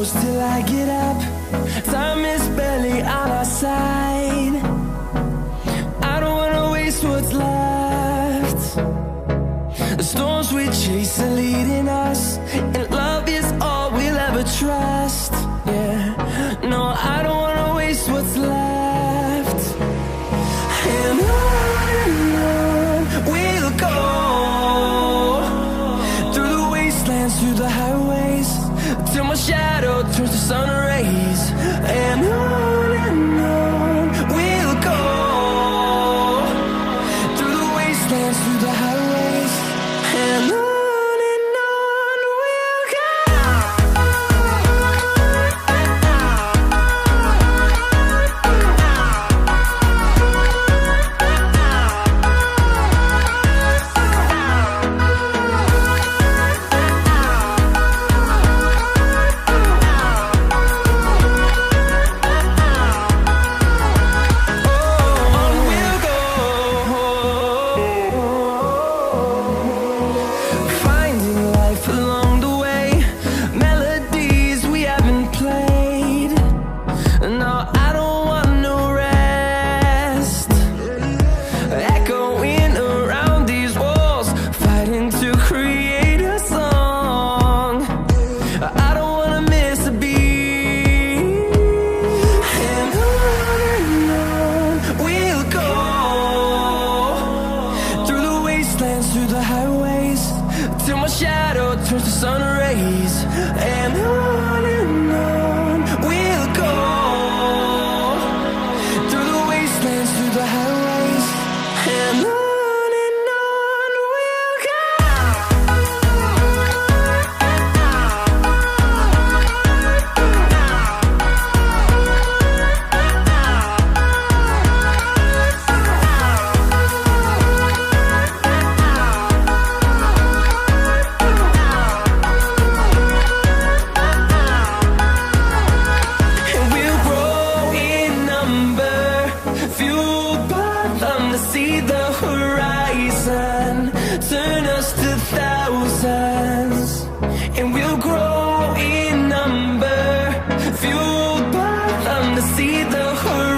close till I get up. Time is barely on our side. I don't wanna waste what's left. The storms we chase are leading us, and love is all we'll ever trust. Yeah, no, I don't wanna waste what's left. And on we'll go, through the wastelands, through the highways, till my shadow turns to sun rays. And on we'll go, through the wastelands, through the highways, and on we'll go. Through the highways, till my shadow turns to sun rays. And on we'll go, through the wastelands, through the highways, and on we'll go. See the horizon, turn us to thousands, and we'll grow in number, fueled by them to see the horizon.